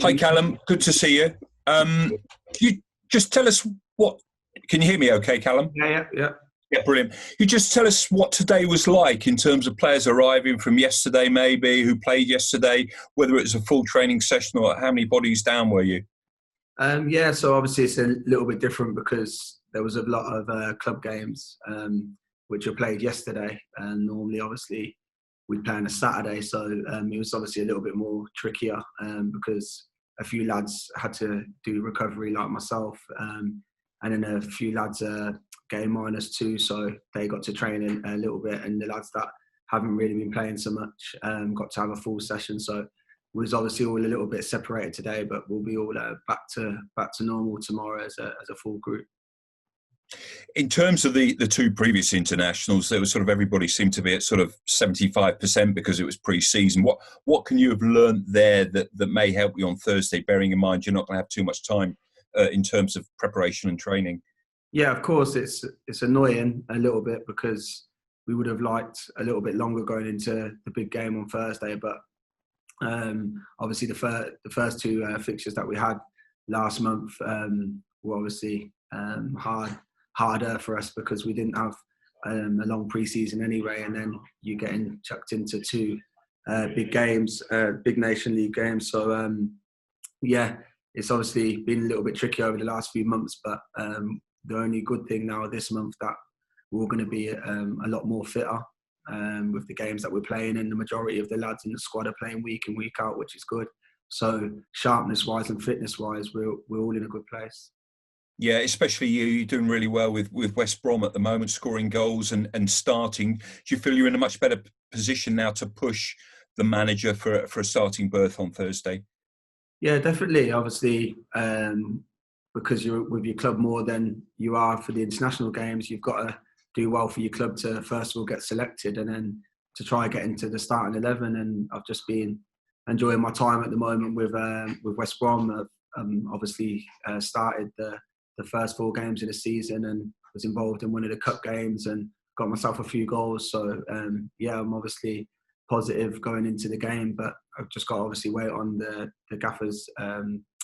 Hi, Callum. Good to see you. Can you just tell us what... Can you hear me okay, Callum? Yeah. Yeah, brilliant. You just tell us what today was like in terms of players arriving from yesterday, maybe, who played yesterday, whether it was a full training session or how many bodies down were you? Yeah, so obviously it's a little bit different because there was a lot of club games which were played yesterday. And normally, obviously, we play on a Saturday. So it was obviously a little bit more trickier because a few lads had to do recovery like myself. And then a few lads are game -2, so they got to train in a little bit. And the lads that haven't really been playing so much got to have a full session. So we was obviously all a little bit separated today, but we'll be all back to normal tomorrow as a full group. In terms of the two previous internationals, there was sort of everybody seemed to be at sort of 75% because it was pre-season. What can you have learned there that may help you on Thursday, bearing in mind you're not going to have too much time in terms of preparation and training? Yeah, of course, it's annoying a little bit because we would have liked a little bit longer going into the big game on Thursday, but obviously the first two fixtures that we had last month were obviously harder for us because we didn't have a long pre-season anyway, and then you getting chucked into two big games, big Nation League games. So yeah, it's obviously been a little bit tricky over the last few months, but the only good thing now this month that we're going to be a lot more fitter with the games that we're playing, and the majority of the lads in the squad are playing week in, week out, which is good. So sharpness-wise and fitness-wise, we're all in a good place. Yeah, especially you're doing really well with West Brom at the moment, scoring goals and starting. Do you feel you're in a much better position now to push the manager for a starting berth on Thursday? Yeah, definitely. Obviously, because you're with your club more than you are for the international games, you've got to do well for your club to first of all get selected and then to try get into the starting 11. And I've just been enjoying my time at the moment with West Brom. I've obviously started the first 4 games of the season and was involved in one of the cup games and got myself a few goals. So yeah, I'm obviously positive going into the game, but I've just got to obviously wait on the gaffer's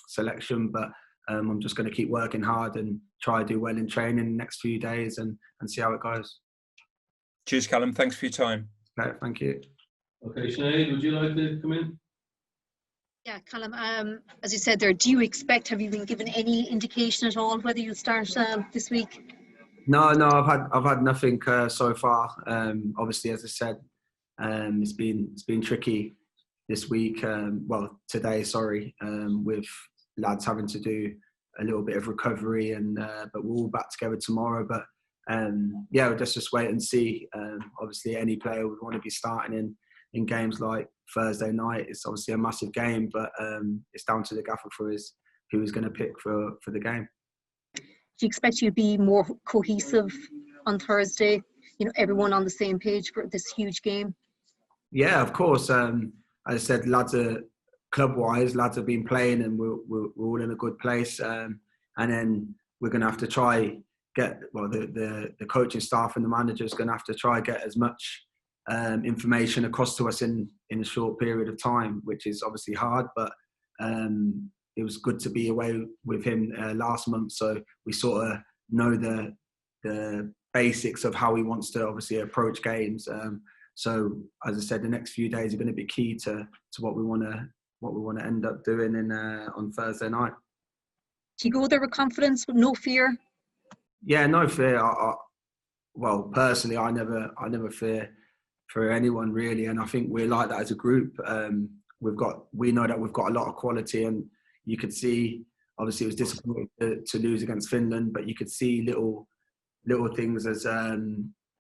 selection. But I'm just going to keep working hard and try to do well in training the next few days and see how it goes. Cheers, Callum. Thanks for your time. Okay, thank you. Okay, Sinead, would you like to come in? Yeah, Callum, as you said there, have you been given any indication at all whether you'll start this week? No, I've had nothing so far. Obviously, as I said, it's been tricky this week. Today, sorry, with lads having to do a little bit of recovery, and but we're all back together tomorrow. But yeah, we'll just wait and see. Obviously, any player would want to be starting in games like Thursday night. It's obviously a massive game, but it's down to the gaffer for who he's going to pick for the game. Do you expect you to be more cohesive on Thursday? You know, everyone on the same page for this huge game? Yeah, of course. As I said, lads are club-wise, lads have been playing, and we're all in a good place. And then we're going to have to try get the coaching staff and the manager is going to have to try get as much information across to us in a short period of time, which is obviously hard. But it was good to be away with him last month, so we sort of know the basics of how he wants to obviously approach games. So as I said, the next few days are going to be key to what we want to end up doing on Thursday night. Do you go there with confidence, with no fear? Yeah, no fear. Well, personally, I never fear for anyone really, and I think we're like that as a group. We know that we've got a lot of quality, and you could see. Obviously, it was disappointing to lose against Finland, but you could see little things as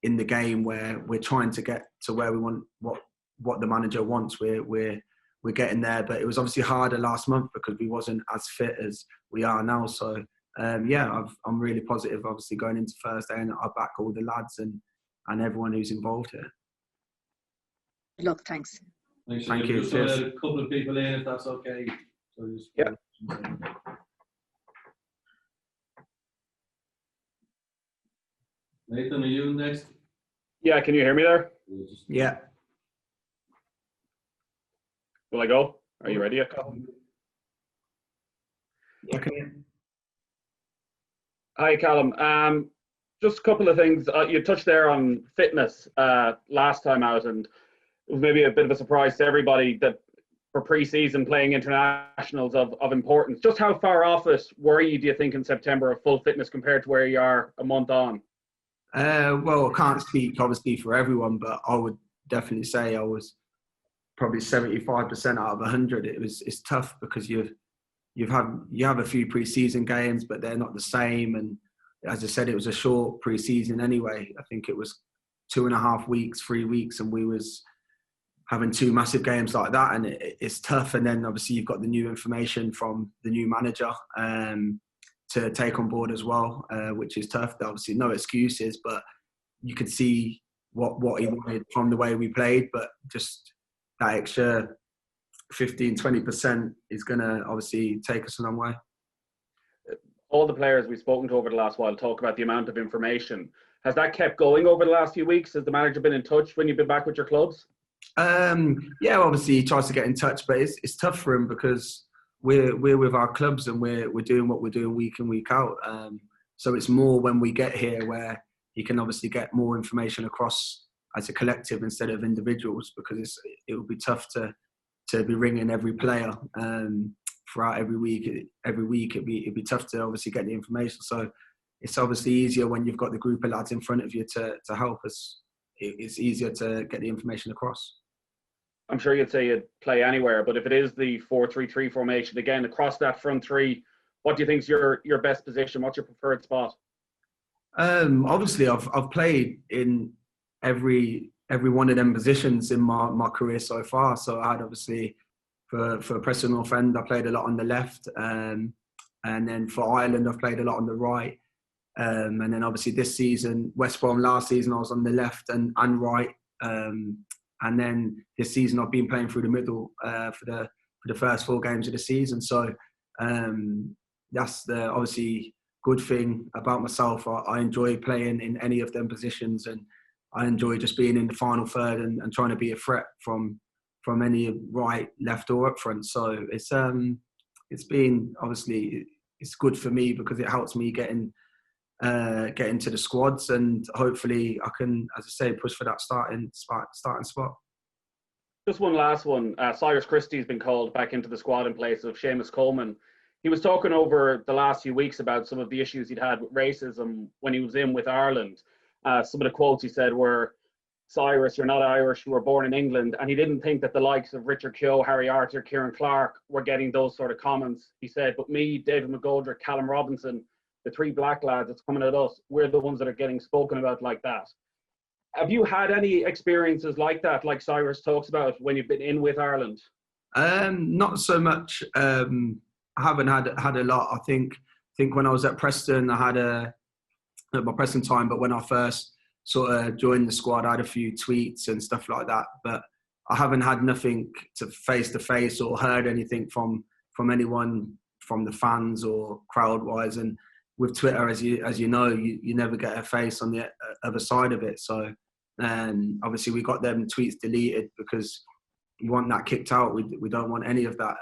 in the game where we're trying to get to where we want, what the manager wants. We're getting there, but it was obviously harder last month because we wasn't as fit as we are now. So yeah, I'm really positive. Obviously going into Thursday, and I back all the lads and everyone who's involved here. Good luck. Thanks. Thank you. Just a couple of people in, if that's okay. So yeah. Nathan, are you next? Yeah, can you hear me there? Yeah. Will I go? Are you ready? Yeah, can you? Hi, Callum. Just a couple of things. You touched there on fitness last time out, and it was maybe a bit of a surprise to everybody that for pre-season playing internationals of importance. Just how far off it were you, do you think, in September of full fitness compared to where you are a month on? Well, I can't speak obviously for everyone, but I would definitely say I was probably 75% out of 100. It's tough because you have a few pre-season games, but they're not the same. And as I said, it was a short pre-season anyway. I think it was 2.5 weeks, 3 weeks, and we was having two massive games like that, and it's tough. And then obviously you've got the new information from the new manager to take on board as well, which is tough. Obviously, no excuses, but you could see what he wanted from the way we played, but just that extra 15-20% is going to obviously take us a long way. All the players we've spoken to over the last while talk about the amount of information. Has that kept going over the last few weeks? Has the manager been in touch when you've been back with your clubs? Yeah, obviously he tries to get in touch, but it's tough for him because we're with our clubs and we're doing what we're doing week in, week out. So it's more when we get here where he can obviously get more information across as a collective instead of individuals, because it would be tough to be ringing every player throughout every week. It'd be tough to obviously get the information. So it's obviously easier when you've got the group of lads in front of you to help us. It's easier to get the information across. I'm sure you'd say you'd play anywhere, but if it is the 4-3-3 formation, again, across that front three, what do you think is your best position? What's your preferred spot? Obviously, I've played in every one of them positions in my career so far. So I had obviously for Preston North End, I played a lot on the left, and then for Ireland, I've played a lot on the right. And then obviously this season, West Brom last season, I was on the left and right. And then this season, I've been playing through the middle for the first 4 games of the season. So that's the obviously good thing about myself. I enjoy playing in any of them positions, and I enjoy just being in the final third and trying to be a threat from any right, left, or up front. So it's been obviously it's good for me because it helps me get into the squads, and hopefully I can, as I say, push for that starting spot. Just one last one. Cyrus Christie's been called back into the squad in place of Seamus Coleman. He was talking over the last few weeks about some of the issues he'd had with racism when he was in with Ireland. Some of the quotes he said were, "Cyrus, you're not Irish, you were born in England." And he didn't think that the likes of Richard Keogh, Harry Arter, Kieran Clark were getting those sort of comments. He said, "But me, David McGoldrick, Callum Robinson, the 3 black lads that's coming at us, we're the ones that are getting spoken about like that." Have you had any experiences like that, like Cyrus talks about, when you've been in with Ireland? Not so much. I haven't had a lot. I think when I was at Preston, I had my Preston time, but when I first sort of joined the squad, I had a few tweets and stuff like that. But I haven't had nothing to face or heard anything from anyone, from the fans or crowd-wise. And with Twitter, as you know, you never get a face on the other side of it. So obviously we got them tweets deleted because we want that kicked out. We don't want any of that.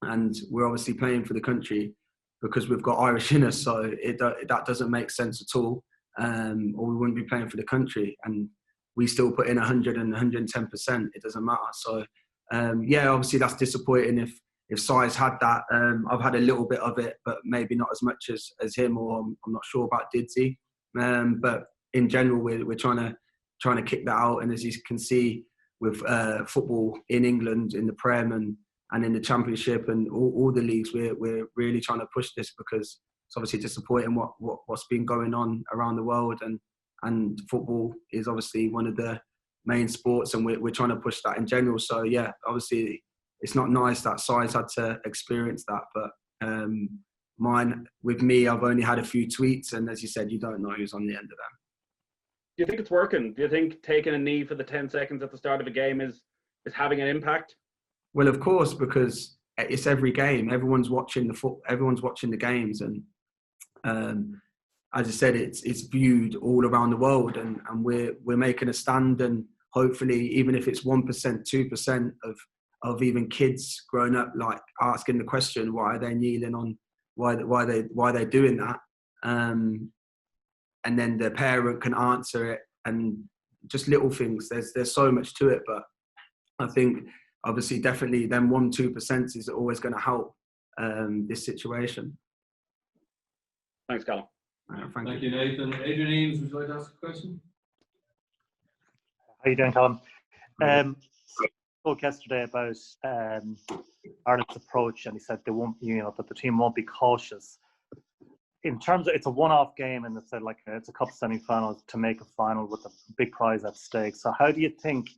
And we're obviously playing for the country because we've got Irish in us. So that doesn't make sense at all. Or we wouldn't be playing for the country. And we still put in 100 and 110%. It doesn't matter. So yeah, obviously that's disappointing if Si's had that. I've had a little bit of it, but maybe not as much as him, or I'm not sure about Didsy. But in general, we're trying to kick that out. And as you can see with football in England, in the Prem and in the Championship and all the leagues, we're really trying to push this because it's obviously disappointing what's been going on around the world. And football is obviously one of the main sports, and we're trying to push that in general. So yeah, obviously it's not nice that Si's had to experience that, but with me, I've only had a few tweets, and as you said, you don't know who's on the end of them. Do you think it's working? Do you think taking a knee for the 10 seconds at the start of a game is having an impact? Well, of course, because it's every game. Everyone's watching the games, and as I said, it's viewed all around the world, and we're making a stand, and hopefully, even if it's 1%, 2% of even kids growing up, like asking the question, why are they kneeling on, why they're doing that, and then the parent can answer it, and just little things. There's so much to it, but I think obviously definitely them 1-2% is always going to help this situation. Thanks, Callum. Thank you, Nathan. Adrian Eames, would you like to ask a question? How you doing, Callum? Spoke yesterday about Ireland's approach, and he said they won't, that the team won't be cautious. In terms of, it's a one-off game, and it's a cup semi-final to make a final with a big prize at stake. So how do you think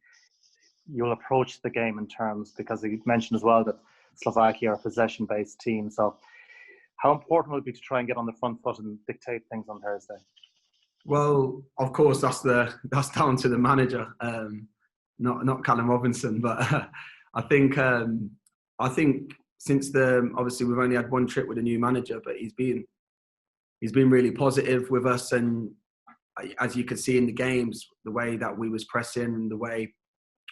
you'll approach the game in terms, because you mentioned as well that Slovakia are a possession-based team. So how important will it be to try and get on the front foot and dictate things on Thursday? Well, of course, that's down to the manager, not Callum Robinson. But I think since obviously we've only had one trip with a new manager, but he's been really positive with us, and as you could see in the games, the way that we was pressing and the way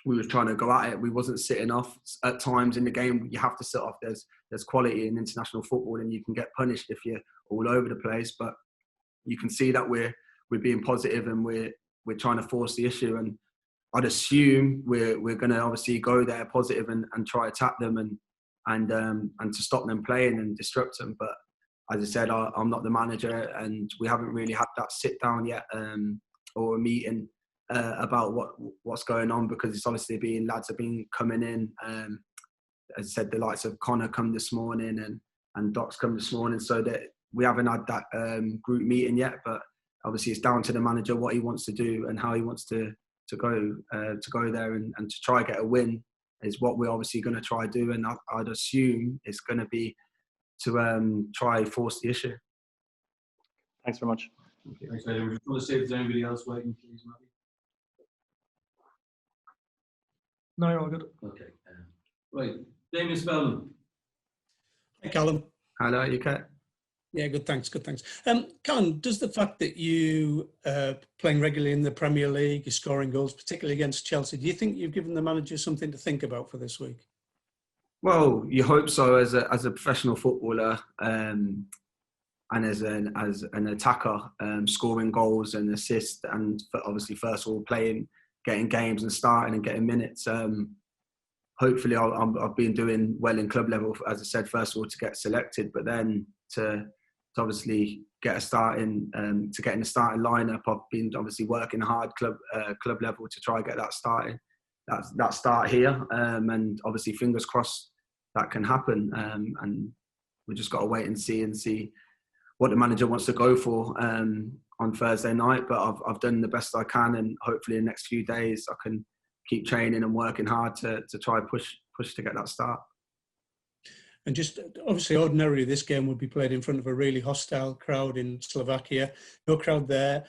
we was trying to go at it, we wasn't sitting off at times in the game. You have to sit off. There's quality in international football, and you can get punished if you're all over the place. But you can see that we're being positive, and we're trying to force the issue. And I'd assume we're going to obviously go there positive and try to attack them and to stop them playing and disrupt them. But as I said, I'm not the manager, and we haven't really had that sit down yet or a meeting about what's going on, because it's obviously lads have been coming in. As I said, the likes of Connor come this morning and Doc's come this morning, so that we haven't had that group meeting yet. But obviously, it's down to the manager what he wants to do and how he wants to go there and to try get a win is what we're obviously going to try to do. And I'd assume it's going to be to try force the issue. Thanks very much. Thanks, Adrian. We just want to see if there's anybody else waiting, please, Matty. No, you're all good. Okay. Right. Damien Spellman. Hey, Callum. Hello, you okay? Yeah, good, thanks. Callum, does the fact that you playing regularly in the Premier League, you're scoring goals, particularly against Chelsea, do you think you've given the manager something to think about for this week? Well, you hope so, as a professional footballer and as an attacker, scoring goals and assists, and obviously first of all playing, getting games and starting and getting minutes. Hopefully, I've been doing well in club level, as I said, first of all to get selected, but then to obviously get to get in the starting lineup. I've been obviously working hard club level to try and get that starting. That start here, and obviously fingers crossed that can happen. And we just got to wait and see what the manager wants to go for on Thursday night. But I've done the best I can, and hopefully in the next few days I can keep training and working hard to try and push to get that start. And just obviously, ordinarily, this game would be played in front of a really hostile crowd in Slovakia. No crowd there.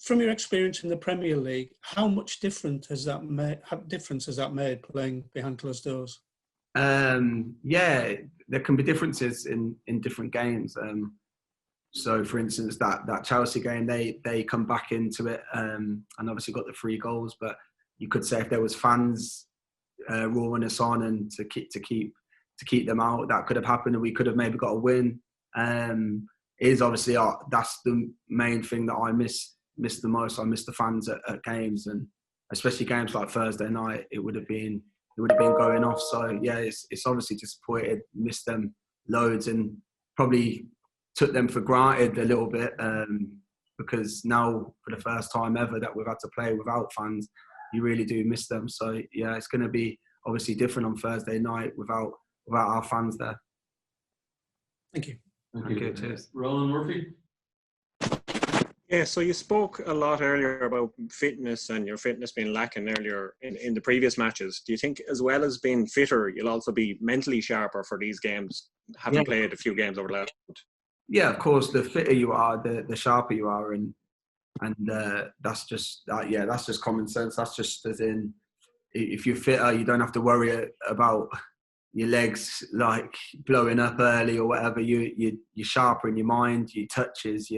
From your experience in the Premier League, how much difference has that made playing behind closed doors? Yeah, there can be differences in different games. So, for instance, that Chelsea game, they come back into it and obviously got the 3 goals. But you could say if there was fans roaring us on and to keep them out, that could have happened, and we could have maybe got a win. Is obviously that's the main thing that I miss the most. I miss the fans at games, and especially games like Thursday night. It would have been going off. So yeah, it's obviously disappointed. Missed them loads, and probably took them for granted a little bit because now for the first time ever that we've had to play without fans, you really do miss them. So yeah, it's going to be obviously different on Thursday night without our fans there. Thank you. Thank you. Cheers. Roland Murphy. Yeah, so you spoke a lot earlier about fitness and your fitness being lacking earlier in the previous matches. Do you think, as well as being fitter, you'll also be mentally sharper for these games, having played a few games over the last month? Yeah, of course. The fitter you are, the sharper you are, and that's just common sense. That's just as in, if you're fitter, you don't have to worry about your legs like blowing up early or whatever. You're sharper in your mind, your touches,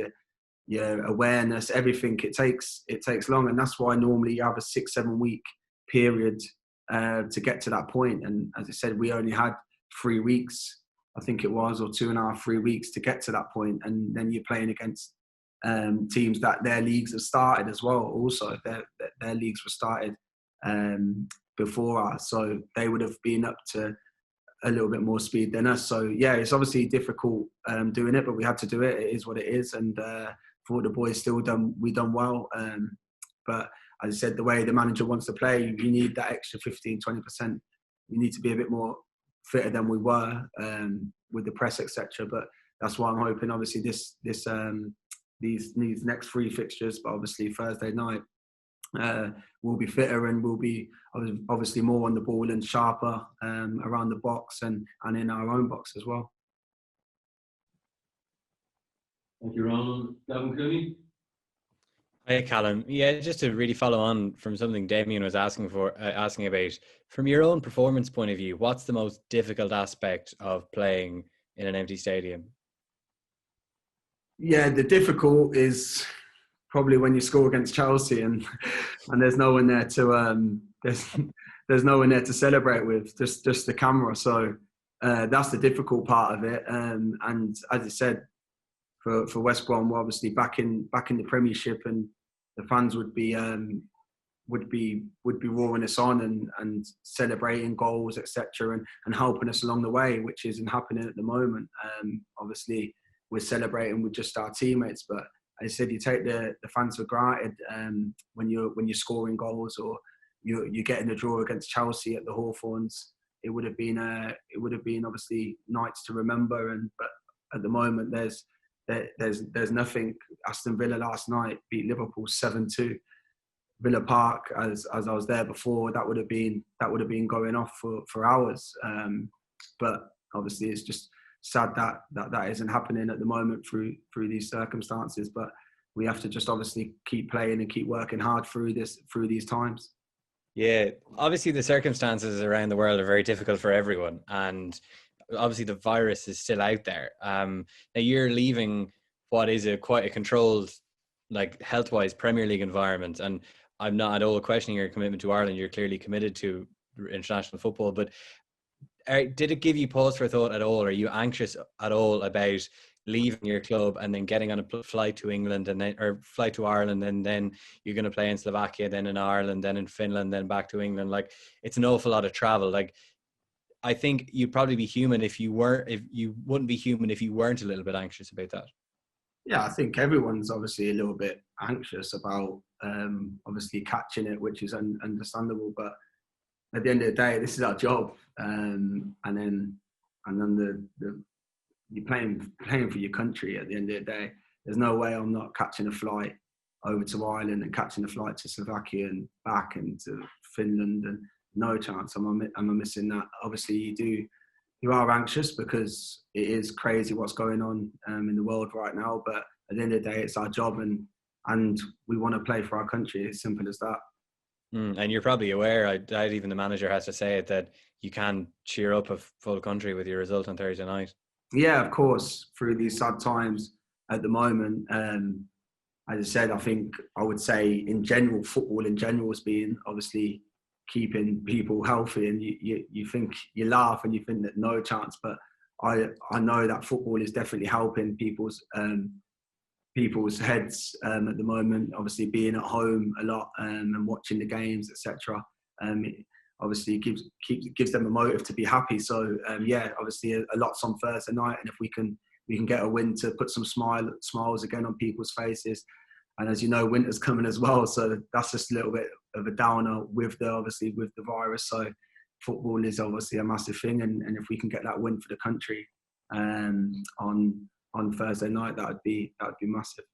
your awareness, everything. It takes long, and that's why normally you have a 6-7 week period to get to that point. And as I said, we only had 3 weeks, I think it was, or 2.5, 3 weeks to get to that point. And then you're playing against teams that their leagues have started as well. Also, their leagues were started before us, so they would have been up to a little bit more speed than us. So yeah, it's obviously difficult doing it, but we had to do it. It is what it is, and for the boys we done well. But as I said, the way the manager wants to play, you need that extra 15-20%. You need to be a bit more fitter than we were with the press, etc. But that's why I'm hoping. Obviously, these next 3 fixtures, but obviously Thursday night, we'll be fitter and we'll be obviously more on the ball and sharper around the box and in our own box as well. Thank you, Ronald. Gavin Cooney. Hey, Callum. Yeah, just to really follow on from something Damien was asking about, from your own performance point of view, what's the most difficult aspect of playing in an empty stadium? Yeah, the difficult is probably when you score against Chelsea and there's no one there to there's no one there to celebrate with, just the camera. So that's the difficult part of it. And as I said, for West Brom, we're obviously back in the Premiership, and the fans would be roaring us on and celebrating goals, etc., and helping us along the way, which isn't happening at the moment. Obviously, we're celebrating with just our teammates, but as I said, you take the fans for granted when you're scoring goals, or you're getting a draw against Chelsea at the Hawthorns. It would have been obviously nights to remember, but at the moment there's nothing. Aston Villa last night beat Liverpool 7-2. Villa Park, as I was there before, that would have been going off for hours. But obviously, it's just sad that isn't happening at the moment through these circumstances. But we have to just obviously keep playing and keep working hard through these times. Yeah, obviously the circumstances around the world are very difficult for everyone, and obviously the virus is still out there. Now you're leaving what is quite a controlled, like health-wise, Premier League environment, and I'm not at all questioning your commitment to Ireland. You're clearly committed to international football, but did it give you pause for thought at all? Are you anxious at all about leaving your club and then getting on a flight to England or flight to Ireland, and then you're going to play in Slovakia, then in Ireland, then in Finland, then back to England? Like, it's an awful lot of travel. Like, I think you'd probably be human if you wouldn't be human if you weren't a little bit anxious about that. Yeah, I think everyone's obviously a little bit anxious about obviously catching it, which is understandable. But at the end of the day, this is our job, and then you're playing for your country. At the end of the day, there's no way I'm not catching a flight over to Ireland and catching a flight to Slovakia and back and to Finland, and no chance I'm missing that. Obviously, you are anxious because it is crazy what's going on in the world right now. But at the end of the day, it's our job, and we want to play for our country. It's simple as that. And you're probably aware, I doubt even the manager has to say it, that you can cheer up a full country with your result on Thursday night. Yeah, of course. Through these sad times at the moment, as I said, I would say in general, football in general has been obviously keeping people healthy, and you think, you laugh and you think that no chance, but I know that football is definitely helping people's heads at the moment. Obviously, being at home a lot and watching the games, etc. Obviously gives them a motive to be happy. So yeah, obviously a lot's on Thursday night, and if we can get a win to put some smiles again on people's faces. And as you know, winter's coming as well, so that's just a little bit of a downer with the virus. So football is obviously a massive thing, and if we can get that win for the country on Thursday night, that would be massive.